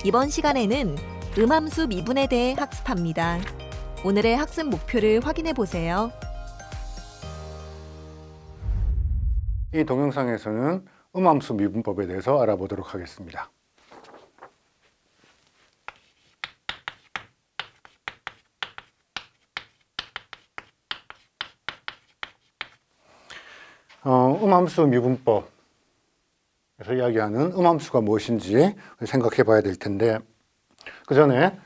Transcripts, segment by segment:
이번 시간에는 음함수 미분에 대해 학습합니다. 오늘의 학습 목표를 확인해 보세요. 이 동영상에서는 음함수 미분법에 대해서 알아보도록 하겠습니다. 음함수 미분법에서 이야기하는 음함수가 무엇인지 생각해 봐야 될 텐데, 그 전에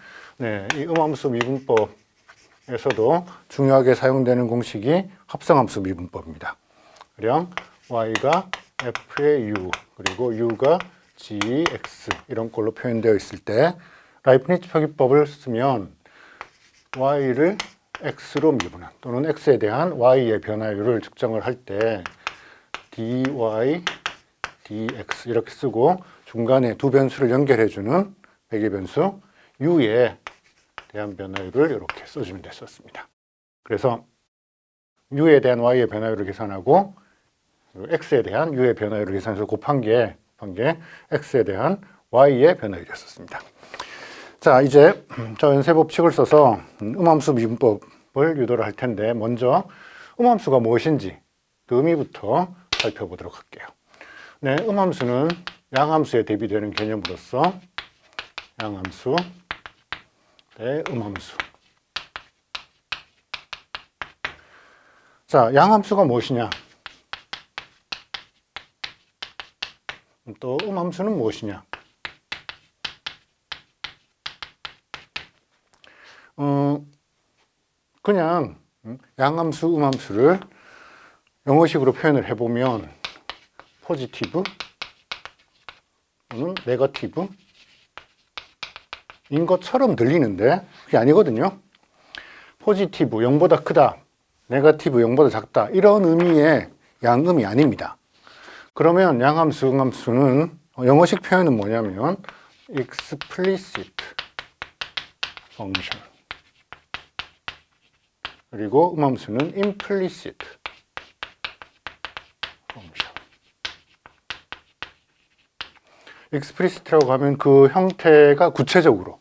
이 음함수 미분법에서도 중요하게 사용되는 공식이 합성함수 미분법입니다. 가령 y가 f의 u, 그리고 u가 gx 이런 꼴로 표현되어 있을 때 라이프니츠 표기법을 쓰면 y를 x로 미분한 또는 x에 대한 y의 변화율을 측정을 할 때 dy, dx 이렇게 쓰고 중간에 두 변수를 연결해주는 배기변수 u에 대한 변화율을 이렇게 써주면 됐었습니다. 그래서 u에 대한 y의 변화율을 계산하고 x에 대한 u의 변화율을 계산해서 곱한 게 x에 대한 y의 변화율이었습니다. 자, 이제 저 연쇄 법칙을 써서 음함수 미분법을 유도를 할 텐데, 먼저 음함수가 무엇인지 그 의미부터 살펴보도록 할게요. 네, 음함수는 양함수에 대비되는 개념으로서 양함수 대 음함수. 자, 양함수가 무엇이냐? 또 음함수는 무엇이냐? 그냥 양함수, 음함수를 영어식으로 표현을 해보면 포지티브 또는 네거티브인 것처럼 들리는데 그게 아니거든요. 포지티브 0보다 크다, 네거티브 0보다 작다, 이런 의미의 양음이 아닙니다. 그러면 양함수, 음함수는 영어식 표현은 뭐냐면 explicit function, 그리고 음함수는 implicit function. explicit라고 하면 그 형태가 구체적으로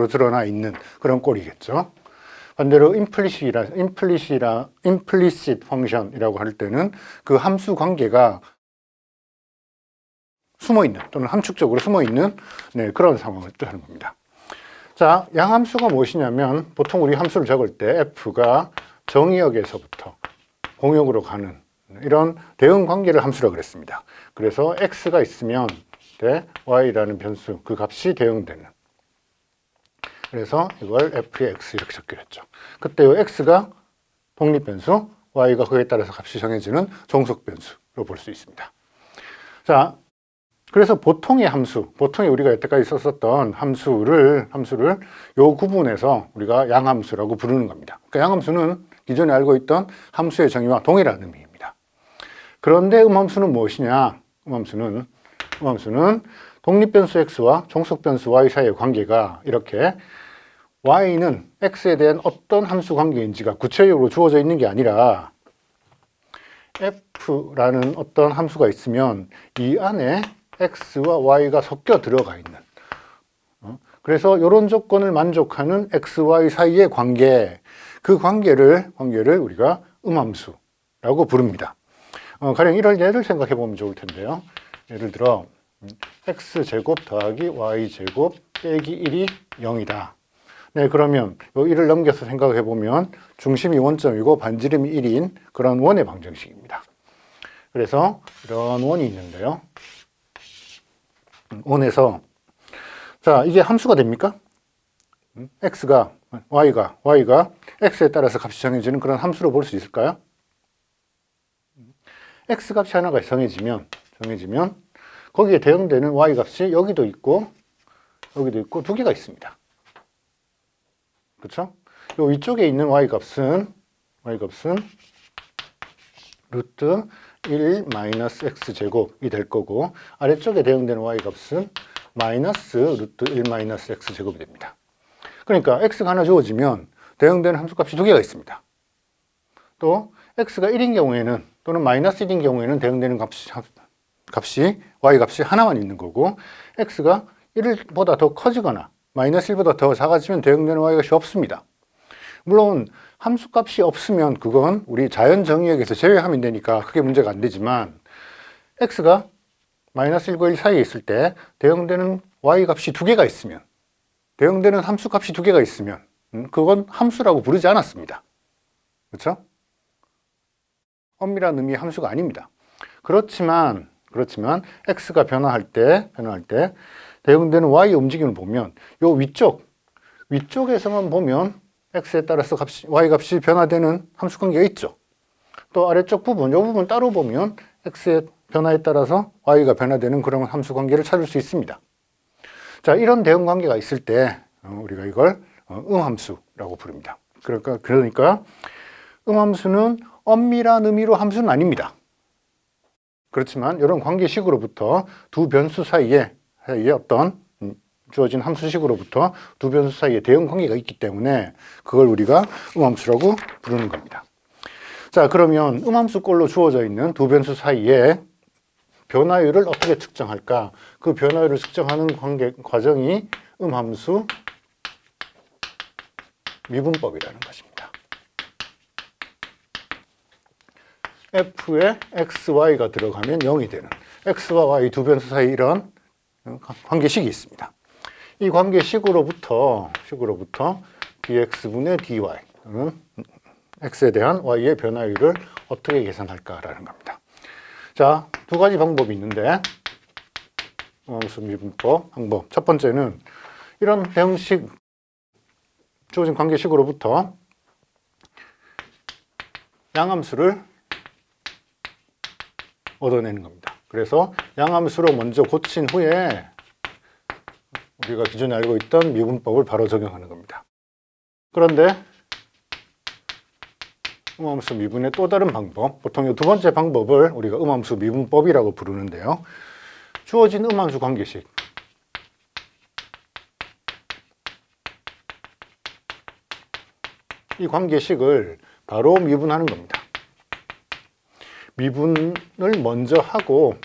드러나 있는 그런 꼴이겠죠. 반대로 implicit function이라고 할 때는 그 함수 관계가 숨어있는 또는 함축적으로 숨어있는 그런 상황을 뜻하는 겁니다. 자, 양함수가 무엇이냐면 보통 우리 함수를 적을 때 f가 정의역에서부터 공역으로 가는 이런 대응 관계를 함수라고 그랬습니다. 그래서 x가 있으면 y라는 변수 그 값이 대응되는, 그래서 이걸 f의 x 이렇게 적기로 했죠. 그때 이 x가 독립변수, y가 그에 따라서 값이 정해지는 종속변수로 볼 수 있습니다. 자, 그래서 보통의 함수, 보통의 우리가 여태까지 썼었던 함수를 요 구분해서 우리가 양함수라고 부르는 겁니다. 그러니까 양함수는 기존에 알고 있던 함수의 정의와 동일한 의미입니다. 그런데 음함수는 무엇이냐? 음함수는 독립변수 x와 종속변수 y 사이의 관계가 이렇게 y는 x에 대한 어떤 함수 관계인지가 구체적으로 주어져 있는 게 아니라 f라는 어떤 함수가 있으면 이 안에 x와 y가 섞여 들어가 있는, 그래서 이런 조건을 만족하는 x, y 사이의 관계, 그 관계를 우리가 음함수라고 부릅니다. 가령 이런 예를 생각해 보면 좋을 텐데요. 예를 들어 x제곱 더하기 y제곱 빼기 1이 0이다. 네, 그러면 이 1을 넘겨서 생각해 보면 중심이 원점이고 반지름이 1인 그런 원의 방정식입니다. 그래서 이런 원이 있는데요. 원에서 자, 이게 함수가 됩니까? y가 x에 따라서 값이 정해지는 그런 함수로 볼 수 있을까요? x 값이 하나가 정해지면 거기에 대응되는 y 값이 여기도 있고 두 개가 있습니다. 그렇죠? 요 위쪽에 있는 y 값은 루트 1 마이너스 x제곱이 될 거고, 아래쪽에 대응되는 y 값은 마이너스 루트 1 마이너스 x제곱이 됩니다. 그러니까 x가 하나 주어지면 대응되는 함수값이 두 개가 있습니다. 또 x가 1인 경우에는 또는 마이너스 1인 경우에는 대응되는 값이 y 값이 하나만 있는 거고, x가 1보다 더 커지거나 마이너스 1보다 더 작아지면 대응되는 y값이 없습니다. 물론 함수값이 없으면 그건 우리 자연 정의역에서 제외하면 되니까 크게 문제가 안 되지만 x가 마이너스 1과 1 사이에 있을 때 대응되는 y값이 두 개가 있으면 대응되는 함수값이 두 개가 있으면 그건 함수라고 부르지 않았습니다. 그렇죠? 엄밀한 의미의 함수가 아닙니다. 그렇지만 x가 변화할 때 대응되는 y의 움직임을 보면 요 위쪽에서만 보면 x에 따라서 y 값이 변화되는 함수 관계가 있죠. 또 아래쪽 부분, 요 부분 따로 보면 x의 변화에 따라서 y가 변화되는 그런 함수 관계를 찾을 수 있습니다. 자, 이런 대응 관계가 있을 때 우리가 이걸 음함수라고 부릅니다. 그러니까 음함수는 엄밀한 의미로 함수는 아닙니다. 그렇지만 이런 관계식으로부터 두 변수 사이에 어떤 주어진 함수식으로부터 두 변수 사이에 대응 관계가 있기 때문에 그걸 우리가 음함수라고 부르는 겁니다. 자, 그러면 음함수꼴로 주어져 있는 두 변수 사이에 변화율을 어떻게 측정할까? 그 변화율을 측정하는 과정이 음함수 미분법이라는 것입니다. f에 x, y가 들어가면 0이 되는 x와 y 두 변수 사이 이런 관계식이 있습니다. 이 관계식으로부터 dx분의 dy, x에 대한 y의 변화율을 어떻게 계산할까라는 겁니다. 자, 두 가지 방법이 있는데 음함수 미분법 방법 첫 번째는 이런 대응식 주어진 관계식으로부터 양함수를 얻어내는 겁니다. 그래서 양함수로 먼저 고친 후에 우리가 기존에 알고 있던 미분법을 바로 적용하는 겁니다. 그런데 음함수 미분의 또 다른 방법, 보통 이 두 번째 방법을 우리가 음함수 미분법이라고 부르는데요. 주어진 음함수 관계식, 이 관계식을 바로 미분하는 겁니다. 미분을 먼저 하고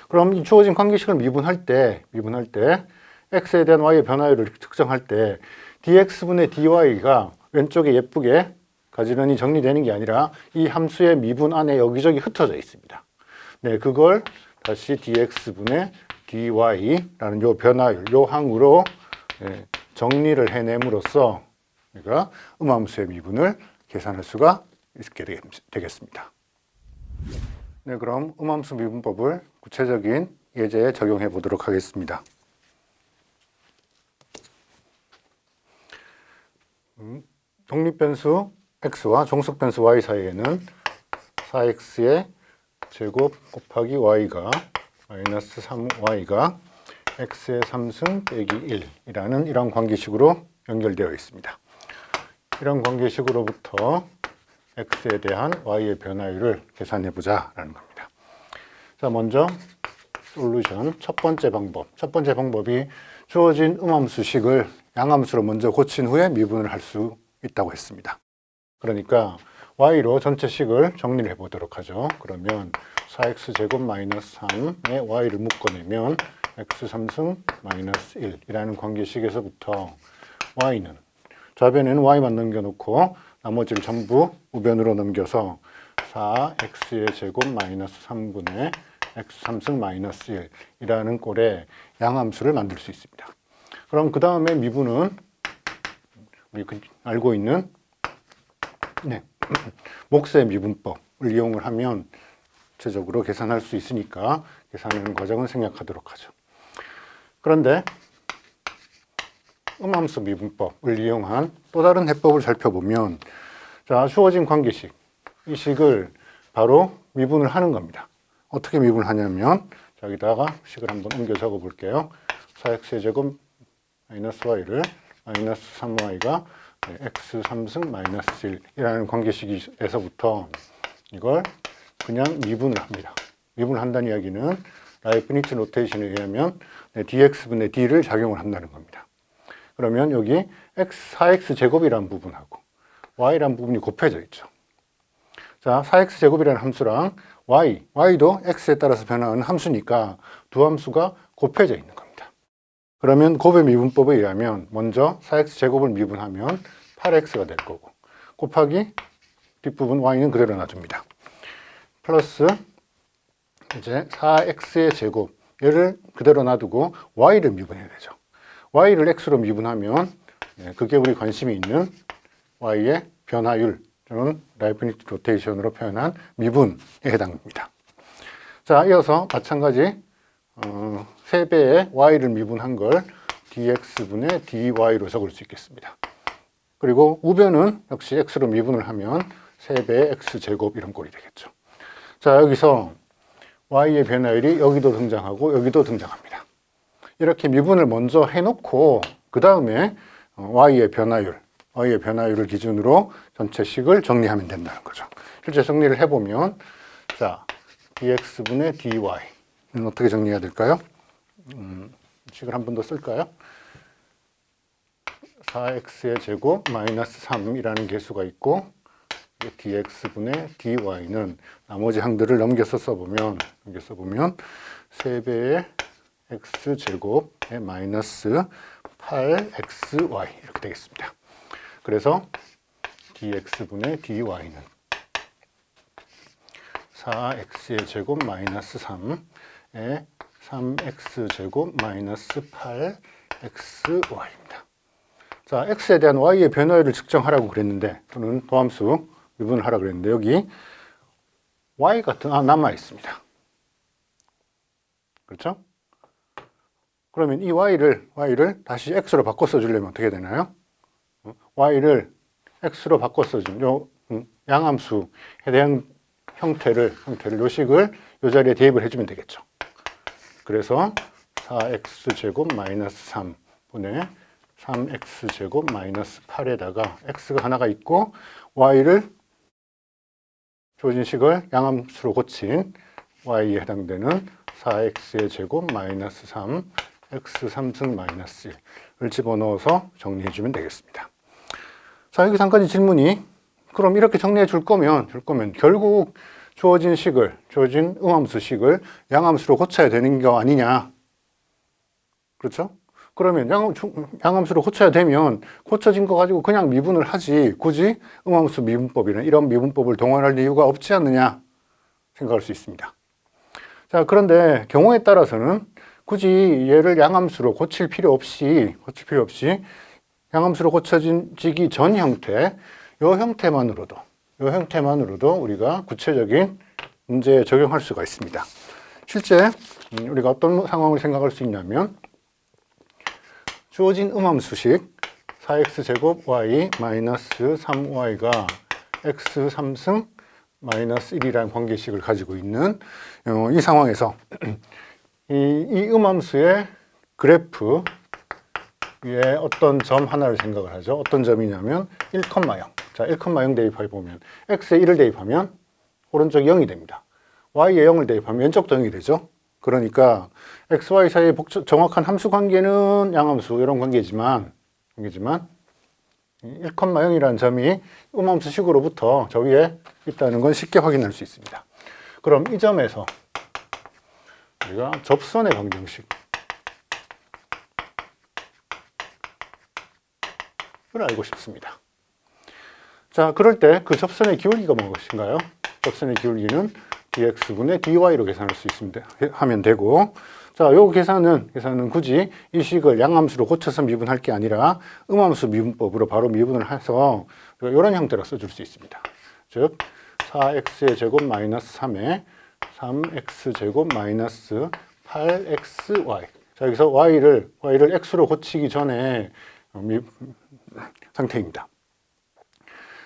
그럼 이 주어진 관계식을 미분할 때 x에 대한 y의 변화율을 측정할 때 dx분의 dy가 왼쪽에 예쁘게 가지런히 정리되는 게 아니라 이 함수의 미분 안에 여기저기 흩어져 있습니다. 네, 그걸 다시 dx분의 dy라는 요 변화율, 요 항으로 정리를 해냄으로써 우리가 음함수의 미분을 계산할 수가 있게 되겠습니다. 네, 그럼 음함수 미분법을 구체적인 예제에 적용해 보도록 하겠습니다. 독립변수 x와 종속변수 y 사이에는 4x의 제곱 곱하기 y가 마이너스 3y가 x의 3승 빼기 1이라는 이런 관계식으로 연결되어 있습니다. 이런 관계식으로부터 x에 대한 y의 변화율을 계산해 보자라는 겁니다. 자, 먼저 솔루션 첫 번째 방법이 주어진 음함수식을 양함수로 먼저 고친 후에 미분을 할 수 있다고 했습니다. 그러니까 y로 전체 식을 정리를 해 보도록 하죠. 그러면 4x제곱 마이너스 3에 y를 묶어내면 x 3승 마이너스 1이라는 관계식에서부터 y는 좌변에는 y만 넘겨놓고 나머지를 전부 우변으로 넘겨서 4x의 제곱 마이너스 3분의 x 3승 마이너스 1이라는 꼴의 양함수를 만들 수 있습니다. 그럼 그 다음에 미분은 우리 알고 있는 목세 미분법을 이용을 하면 구체적으로 계산할 수 있으니까 계산하는 과정은 생략하도록 하죠. 그런데 음함수 미분법을 이용한 또 다른 해법을 살펴보면 자, 주어진 관계식, 이 식을 바로 미분을 하는 겁니다. 어떻게 미분하냐면 여기다가 식을 한번 옮겨 적어 볼게요. 4x의 제곱 마이너스 y를 마이너스 3y가 x 3승 마이너스 1이라는 관계식에서부터 이걸 그냥 미분을 합니다. 미분을 한다는 이야기는 라이프니츠 노테이션에 의하면 dx분의 d를 작용을 한다는 겁니다. 그러면 여기 4x 제곱이라는 부분하고 y라는 부분이 곱해져 있죠. 자, 4x 제곱이라는 함수랑 y도 x에 따라서 변화하는 함수니까 두 함수가 곱해져 있는 겁니다. 그러면 곱의 미분법에 의하면 먼저 4x제곱을 미분하면 8x가 될 거고 곱하기 뒷부분 y는 그대로 놔둡니다. 플러스 이제 4x의 제곱 얘를 그대로 놔두고 y를 미분해야 되죠. y를 x로 미분하면 그게 우리 관심이 있는 y의 변화율 또는 라이프니츠 로테이션으로 표현한 미분에 해당됩니다. 자, 이어서 마찬가지 3배의 y를 미분한 걸 dx분의 dy로 적을 수 있겠습니다. 그리고 우변은 역시 x로 미분을 하면 3배의 x제곱 이런 꼴이 되겠죠. 자, 여기서 y의 변화율이 여기도 등장하고 여기도 등장합니다. 이렇게 미분을 먼저 해놓고 그 다음에 y의 변화율을 기준으로 전체 식을 정리하면 된다는 거죠. 실제 정리를 해보면 자, dx분의 dy는 어떻게 정리해야 될까요? 식을 한 번 더 쓸까요? 4x의 제곱 마이너스 3이라는 계수가 있고 dx분의 dy는 나머지 항들을 넘겨서 써보면 3배의 x제곱의 마이너스 8xy 이렇게 되겠습니다. 그래서 dx분의 dy는 4x의 제곱 마이너스 3에 3x제곱 마이너스 8xy입니다. 자, x에 대한 y의 변화율을 측정하라고 그랬는데 또는 도함수 미분을 하라고 그랬는데 여기 y 같은 남아 있습니다. 그렇죠? 그러면 이 y를 다시 x로 바꿔 써주려면 어떻게 되나요? y를 x로 바꿔 써준 요 양함수에 대한 형태를 요식을 요 자리에 대입을 해주면 되겠죠. 그래서 4x제곱 마이너스 3분의 3x제곱 마이너스 8에다가 x가 하나가 있고 y를 주어진 식을 양함수로 고친 y에 해당되는 4x의 제곱 마이너스 3 x 3승 마이너스 1을 집어넣어서 정리해주면 되겠습니다. 자, 여기서 한 가지 질문이 그럼 이렇게 정리해 줄 거면 결국 주어진 음함수 식을 양함수로 고쳐야 되는 거 아니냐. 그렇죠? 그러면 양함수로 고쳐야 되면 고쳐진 거 가지고 그냥 미분을 하지 굳이 음함수 미분법이나 이런 미분법을 동원할 이유가 없지 않느냐 생각할 수 있습니다. 자, 그런데 경우에 따라서는 굳이 얘를 양함수로 고칠 필요 없이 양함수로 고쳐지기 전 형태, 요 형태만으로도 우리가 구체적인 문제에 적용할 수가 있습니다. 실제 우리가 어떤 상황을 생각할 수 있냐면 주어진 음함수식 4x제곱 y 마이너스 3y가 x 3승 마이너스 1이라는 관계식을 가지고 있는 이 상황에서 이 음함수의 그래프 위에 어떤 점 하나를 생각을 하죠. 어떤 점이냐면 1,0. 자, 1,0 대입해 보면 x에 1을 대입하면 오른쪽이 0이 됩니다. y에 0을 대입하면 왼쪽도 0이 되죠. 그러니까 x, y 사이의 정확한 함수 관계는 양함수 이런 관계지만 1,0이라는 점이 음함수식으로부터 저 위에 있다는 건 쉽게 확인할 수 있습니다. 그럼 이 점에서 우리가 접선의 방정식을 알고 싶습니다. 자, 그럴 때 그 접선의 기울기가 무엇인가요? 접선의 기울기는 dx분의 dy로 계산할 수 있습니다. 하면 되고, 자, 요 계산은 굳이 이 식을 양함수로 고쳐서 미분할 게 아니라 음함수 미분법으로 바로 미분을 해서 이런 형태로 써줄 수 있습니다. 즉, 4x의 제곱 마이너스 3에 3x 제곱 마이너스 8xy. 자, 여기서 y를 x로 고치기 전에 상태입니다.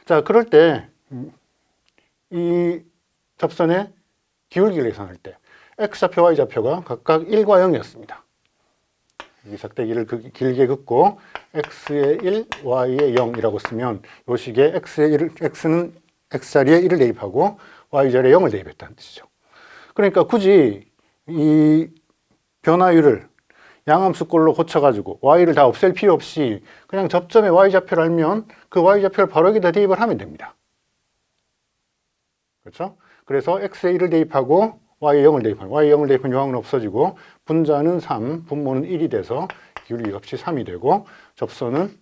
자, 그럴 때 이 접선의 기울기를 계산할 때 x좌표, y좌표가 각각 1과 0이었습니다. 이 작대기를 길게 긋고 x의 1, y의 0이라고 쓰면 이 식에 x는 x자리에 1을 대입하고 y자리에 0을 대입했다는 뜻이죠. 그러니까 굳이 이 변화율을 양함수꼴로 고쳐가지고 y를 다 없앨 필요 없이 그냥 접점의 y좌표를 알면 그 y좌표를 바로 여기다 대입을 하면 됩니다. 그렇죠? 그래서 x에 1을 대입하고 y에 0을 대입하면 y에 0을 대입하면 요항은 없어지고 분자는 3, 분모는 1이 돼서 기울기 값이 3이 되고 접선은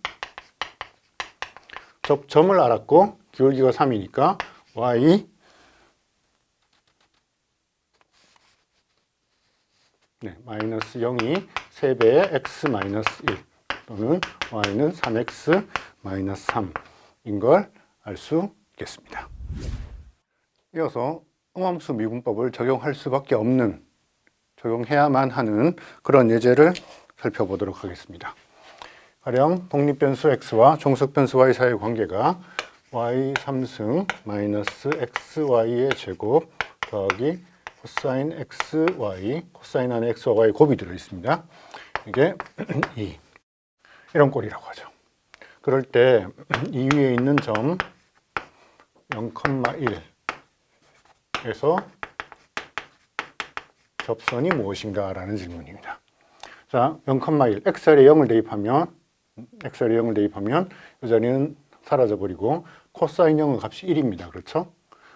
접점을 알았고 기울기가 3이니까 y 마이너스 0이 3배의 x 마이너스 1 또는 y는 3x 마이너스 3인 걸 알 수 있겠습니다. 이어서 음함수 미분법을 적용할 수밖에 없는, 적용해야만 하는 그런 예제를 살펴보도록 하겠습니다. 가령 독립변수 x와 종속변수 y 사이의 관계가 y 3승 마이너스 xy의 제곱 더하기 코사인 xy, 코사인 안에 x와 y 곱이 들어있습니다. 이게 2. 이런 꼴이라고 하죠. 그럴 때 이 위에 있는 점 0,1에서 접선이 무엇인가 라는 질문입니다. 자, 0,1, x절에 0을 대입하면 이 자리는 사라져버리고 코사인 0의 값이 1입니다. 그렇죠?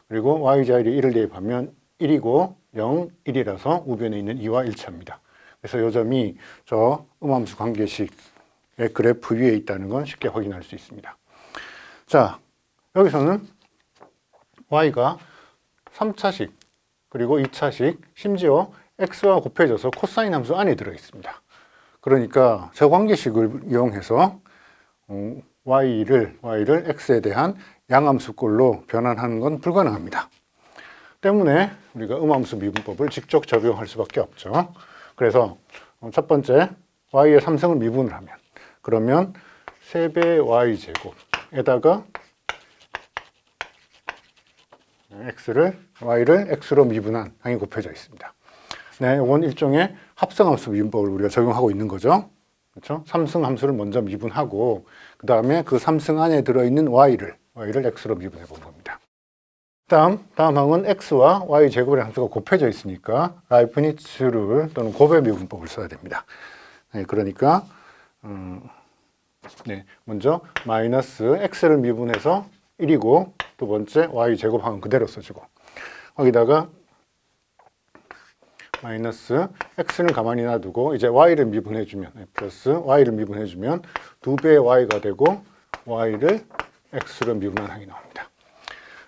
그리고 y자리에 1을 대입하면 1이고 0, 1이라서 우변에 있는 2와 일치합니다. 그래서 이 점이 저 음함수 관계식의 그래프 위에 있다는 건 쉽게 확인할 수 있습니다. 자, 여기서는 y가 3차식 그리고 2차식 심지어 x와 곱해져서 코사인 함수 안에 들어 있습니다. 그러니까 저 관계식을 이용해서 y를 x에 대한 양함수꼴로 변환하는 건 불가능합니다. 때문에 우리가 음함수 미분법을 직접 적용할 수밖에 없죠. 그래서 첫 번째 y의 3승을 미분을 하면 그러면 3배의 y제곱에다가 y를 x로 미분한 항이 곱해져 있습니다. 네, 이건 일종의 합성함수 미분법을 우리가 적용하고 있는 거죠. 그렇죠? 3승 함수를 먼저 미분하고 그 다음에 그 3승 안에 들어있는 y를 x로 미분해 본 겁니다. 다음 항은 x와 y 제곱의 함수가 곱해져 있으니까 라이프니츠 룰 또는 곱의 미분법을 써야 됩니다. 네, 그러니까 먼저 마이너스 x를 미분해서 1이고 두 번째 y 제곱항은 그대로 써주고 거기다가 마이너스 x는 가만히 놔두고 이제 y를 미분해주면 플러스 y를 미분해주면 2배의 y가 되고 y를 x로 미분한 항이 나옵니다.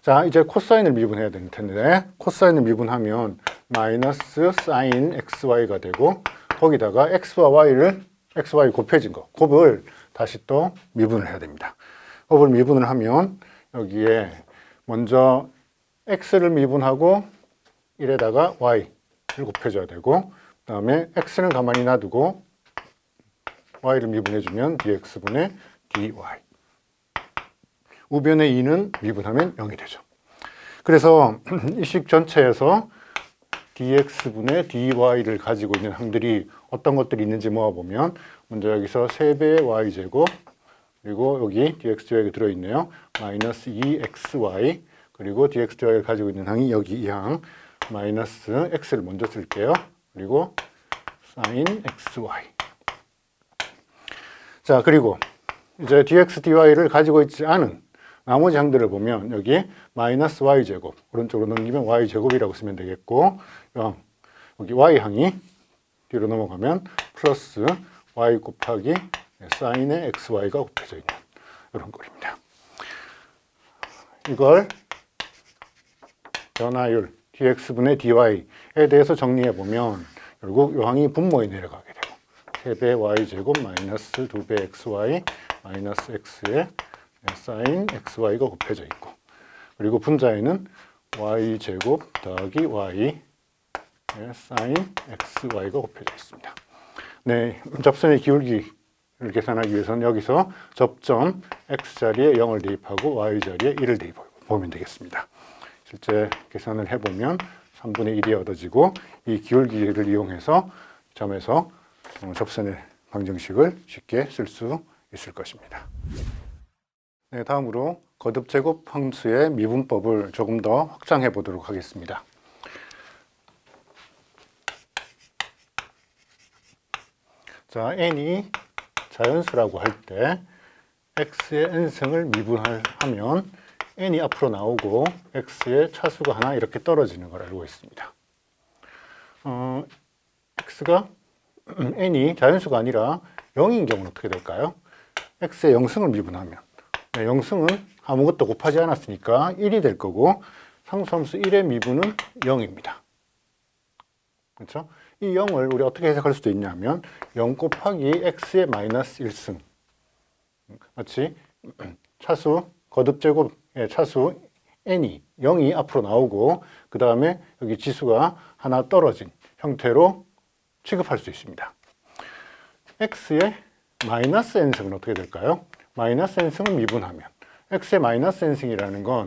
자, 이제 코사인을 미분해야 될 텐데 코사인을 미분하면 마이너스 사인 xy가 되고 거기다가 x와 y를 xy 곱해진 거 곱을 다시 또 미분을 해야 됩니다. 곱을 미분을 하면 여기에 먼저 x를 미분하고 1에다가 y를 곱해줘야 되고 그 다음에 x는 가만히 놔두고 y를 미분해주면 dx분의 dy 우변의 2는 미분하면 0이 되죠. 그래서 이 식 전체에서 dx분의 dy를 가지고 있는 항들이 어떤 것들이 있는지 모아보면 먼저 여기서 3배의 y제곱 그리고 여기 dx, dy가 들어있네요. 마이너스 2xy 그리고 dx, dy를 가지고 있는 항이 여기 이 항 마이너스 x를 먼저 쓸게요. 그리고 sin xy 자, 그리고 이제 dx, dy를 가지고 있지 않은 나머지 항들을 보면 여기 마이너스 y제곱 오른쪽으로 넘기면 y제곱이라고 쓰면 되겠고 여기 y항이 뒤로 넘어가면 플러스 y 곱하기 사인의 xy가 곱해져 있는 이런 꼴입니다. 이걸 변화율 dx분의 dy에 대해서 정리해 보면 결국 이 항이 분모에 내려가게 되고 3배 y제곱 마이너스 2배 xy 마이너스 x에 사인 xy가 곱해져 있고 그리고 분자에는 y제곱 더하기 y 사인 xy가 곱해져 있습니다. 네, 접선의 기울기를 계산하기 위해서는 여기서 접점 x자리에 0을 대입하고 y자리에 1을 대입하면 되겠습니다. 실제 계산을 해보면 3분의 1이 얻어지고 이 기울기를 이용해서 점에서 접선의 방정식을 쉽게 쓸 수 있을 것입니다. 네, 다음으로 거듭제곱 함수의 미분법을 조금 더 확장해 보도록 하겠습니다. 자, n이 자연수라고 할 때 x의 n승을 미분하면 n이 앞으로 나오고 x의 차수가 하나 이렇게 떨어지는 걸 알고 있습니다. x가 n이 자연수가 아니라 0인 경우는 어떻게 될까요? x의 0승을 미분하면 0승은 아무것도 곱하지 않았으니까 1이 될 거고 상수함수 1의 미분은 0입니다. 그렇죠? 이 0을 우리 어떻게 해석할 수도 있냐면 0 곱하기 x의 마이너스 1승 마치 차수 거듭제곱의 차수 n이 0이 앞으로 나오고 그 다음에 여기 지수가 하나 떨어진 형태로 취급할 수 있습니다. x의 마이너스 n승은 어떻게 될까요? 마이너스 n승을 미분하면 x의 마이너스 n승이라는 건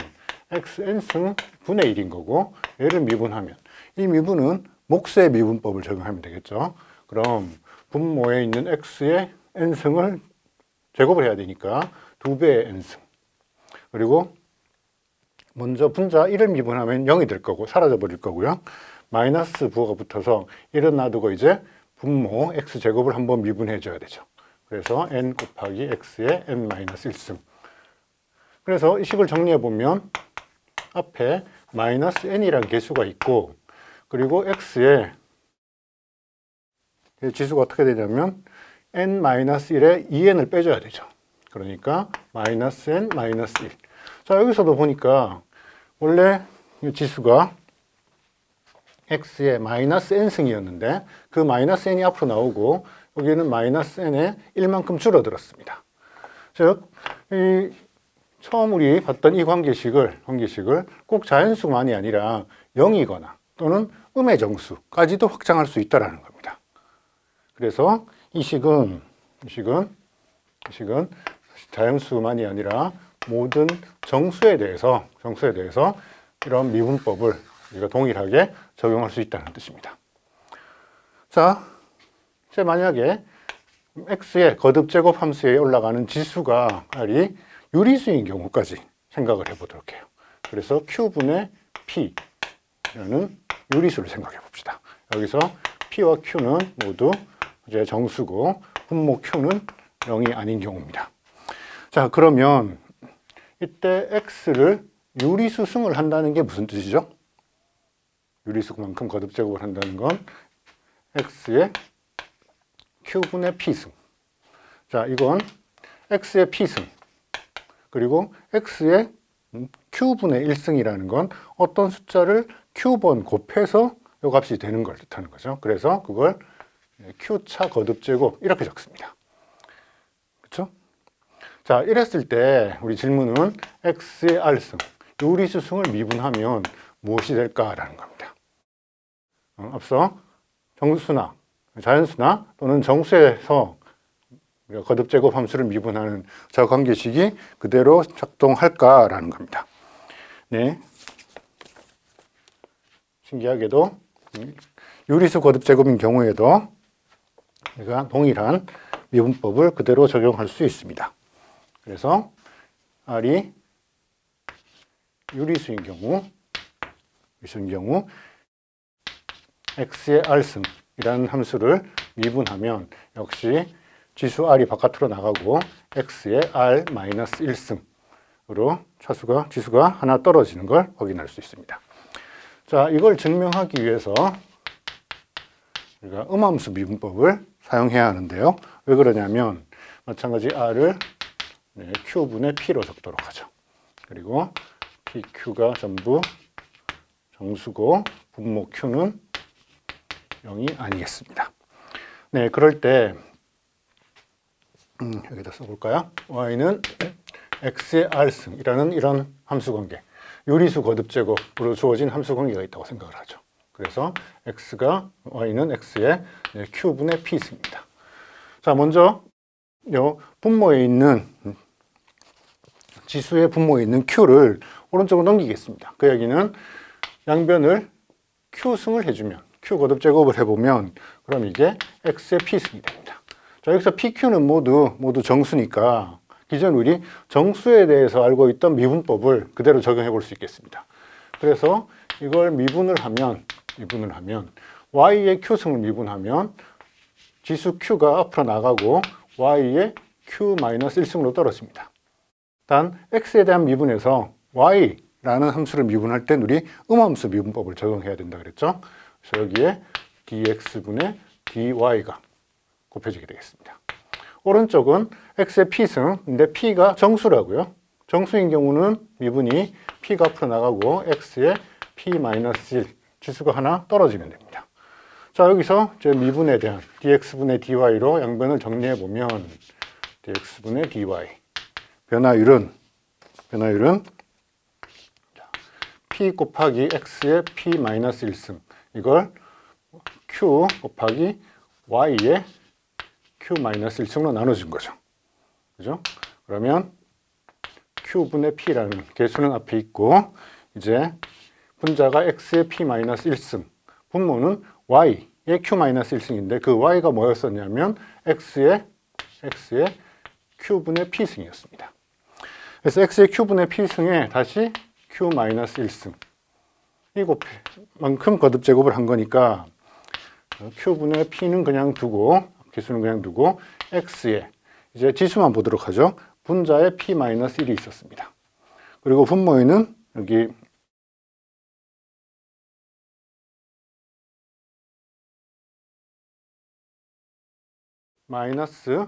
xn승 분의 1인 거고 얘를 미분하면 이 미분은 목수의 미분법을 적용하면 되겠죠. 그럼 분모에 있는 x의 n승을 제곱을 해야 되니까 2배의 n승 그리고 먼저 분자 1을 미분하면 0이 될 거고 사라져 버릴 거고요. 마이너스 부호가 붙어서 1은 놔두고 이제 분모 x제곱을 한번 미분해 줘야 되죠. 그래서 n 곱하기 x의 n-1승 그래서 이 식을 정리해 보면 앞에 마이너스 n이라는 개수가 있고 그리고 x의 지수가 어떻게 되냐면 n-1에 2n을 빼줘야 되죠. 그러니까 마이너스 n 마이너스 1. 자 여기서도 보니까 원래 이 지수가 x의 마이너스 n승이었는데 그 마이너스 n이 앞으로 나오고 여기는 마이너스 n에 1만큼 줄어들었습니다. 즉 처음 우리 봤던 이 관계식을 꼭 자연수만이 아니라 0이거나 또는 음의 정수까지도 확장할 수 있다는 겁니다. 그래서 이 식은 자연수만이 아니라 모든 정수에 대해서 이런 미분법을 우리가 동일하게 적용할 수 있다는 뜻입니다. 자, 이제 만약에 x의 거듭제곱 함수에 올라가는 지수가 r이 유리수인 경우까지 생각을 해보도록 해요. 그래서 q분의 p라는 유리수를 생각해 봅시다. 여기서 p와 q는 모두 이제 정수고 분모 q는 0이 아닌 경우입니다. 자, 그러면 이때 x를 유리수승을 한다는 게 무슨 뜻이죠? 유리수만큼 거듭제곱을 한다는 건 x의 q분의 p승. 자, 이건 x의 p승. 그리고 x의 q분의 1승이라는 건 어떤 숫자를 q번 곱해서 이 값이 되는 걸 뜻하는 거죠. 그래서 그걸 q차 거듭제곱 이렇게 적습니다. 그렇죠? 자, 이랬을 때 우리 질문은 x의 r승, 유리수승을 미분하면 무엇이 될까라는 겁니다. 앞서 정수나 자연수나 또는 정수에서 우리가 거듭제곱 함수를 미분하는 저 관계식이 그대로 작동할까라는 겁니다. 네. 신기하게도 유리수 거듭제곱인 경우에도 우리가 동일한 미분법을 그대로 적용할 수 있습니다. 그래서 R이 유리수인 경우 x의 r승이라는 함수를 미분하면 역시 지수 r이 바깥으로 나가고 x의 r-1승으로 지수가 하나 떨어지는 걸 확인할 수 있습니다. 자, 이걸 증명하기 위해서 우리가 음함수 미분법을 사용해야 하는데요. 왜 그러냐면 마찬가지 r을 q분의 p로 적도록 하죠. 그리고 pq가 전부 정수고 분모 q는 0이 아니겠습니다. 네, 그럴 때 여기다 써볼까요? y는 x의 r승이라는 이런 함수 관계, 유리수 거듭제곱으로 주어진 함수 관계가 있다고 생각을 하죠. 그래서 y는 x의 q분의 p승입니다. 자, 먼저 분모에 있는 지수의 분모에 있는 q를 오른쪽으로 넘기겠습니다. 그 얘기는 양변을 q승을 해주면 q 거듭제곱을 해보면 그럼 이게 x의 p승이 됩니다. 자, 여기서 pq는 모두 정수니까 기존 우리 정수에 대해서 알고 있던 미분법을 그대로 적용해 볼 수 있겠습니다. 그래서 이걸 미분을 하면 y의 q승을 미분하면 지수 q가 앞으로 나가고 y의 q-1승으로 떨어집니다. 단 x에 대한 미분에서 y라는 함수를 미분할 땐 우리 음함수 미분법을 적용해야 된다 그랬죠. 그래서 여기에 dx분의 dy가 곱해지게 되겠습니다. 오른쪽은 x의 p승인데 p가 정수라고요. 정수인 경우는 미분이 p가 앞으로 나가고 x의 p-1 지수가 하나 떨어지면 됩니다. 자, 여기서 저 미분에 대한 dx분의 dy로 양변을 정리해 보면 dx분의 dy 변화율은 p 곱하기 x의 p-1승 이걸 q 곱하기 y의 q-1승으로 나눠준 거죠. 그죠? 그러면 q분의 p라는 계수는 앞에 있고 이제 분자가 x의 p-1승 분모는 y의 q-1승인데 그 y가 뭐였었냐면 x의 q분의 p승이었습니다. 그래서 x의 q분의 p승에 다시 q-1승 이만큼 거듭 제곱을 한 거니까 q분의 p는 그냥 두고 개수는 그냥 두고 x의 이제 지수만 보도록 하죠. 분자에 p-1이 있었습니다. 그리고 분모에는 여기 마이너스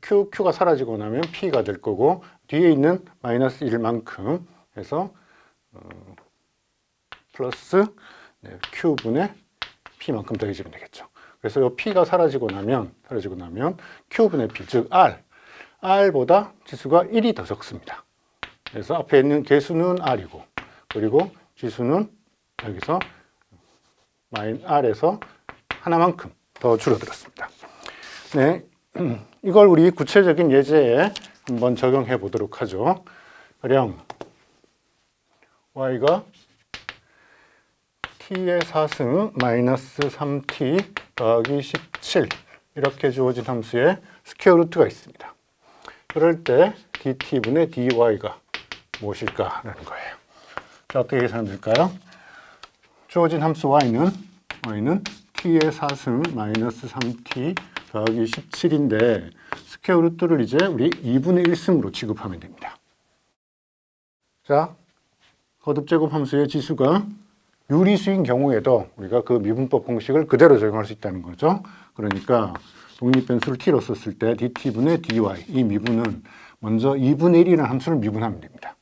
q가 사라지고 나면 p가 될 거고 뒤에 있는 마이너스 1만큼 해서 플러스 q분의 p만큼 더해지면 되겠죠. 그래서 이 p가 사라지고 나면 q분의 p, 즉 r보다 지수가 1이 더 적습니다. 그래서 앞에 있는 개수는 r이고 그리고 지수는 여기서 r에서 하나만큼 더 줄어들었습니다. 네, 이걸 우리 구체적인 예제에 한번 적용해 보도록 하죠. 가령 y가 t의 4승 마이너스 3t 더하기 17 이렇게 주어진 함수에 스퀘어 루트가 있습니다. 그럴 때 dt분의 dy가 무엇일까라는 거예요. 자, 어떻게 계산하면 될까요? 주어진 함수 y는 t의 4승 마이너스 3t 더하기 17인데 스퀘어 루트를 이제 우리 2분의 1승으로 취급하면 됩니다. 자, 거듭제곱 함수의 지수가 유리수인 경우에도 우리가 그 미분법 공식을 그대로 적용할 수 있다는 거죠. 그러니까 독립변수를 t로 썼을 때 dt분의 dy 이 미분은 먼저 2분의 1이라는 함수를 미분하면 됩니다.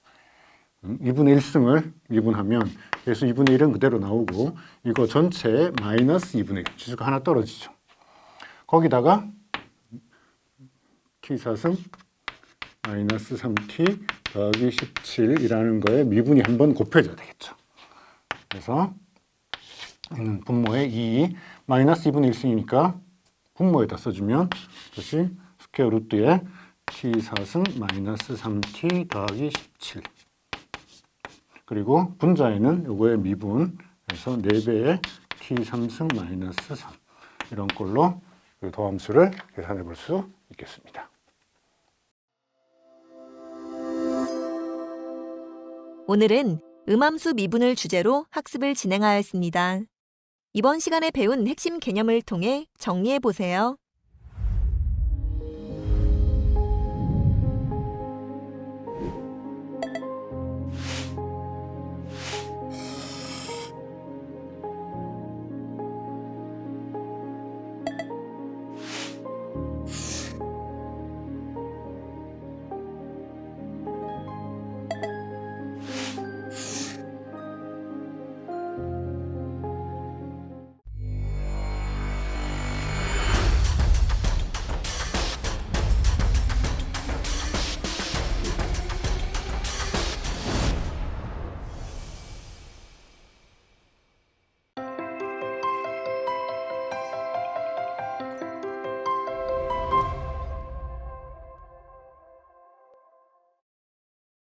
2분의 1승을 미분하면 계수 2분의 1은 그대로 나오고 이거 전체에 마이너스 2분의 1 지수가 하나 떨어지죠. 거기다가 t4승 마이너스 3t 더하기 17이라는 거에 미분이 한번 곱해져야 되겠죠. 그래서 분모에 2 마이너스 2분의 1승이니까 분모에다 써주면 다시 스퀘어 루트에 t4승 마이너스 3t 더하기 17 그리고 분자에는 요거의 미분 그래서 4배의 t3승 마이너스 3 이런 꼴로 그 도함수를 계산해 볼 수 있겠습니다. 오늘은 음함수 미분을 주제로 학습을 진행하였습니다. 이번 시간에 배운 핵심 개념을 통해 정리해 보세요.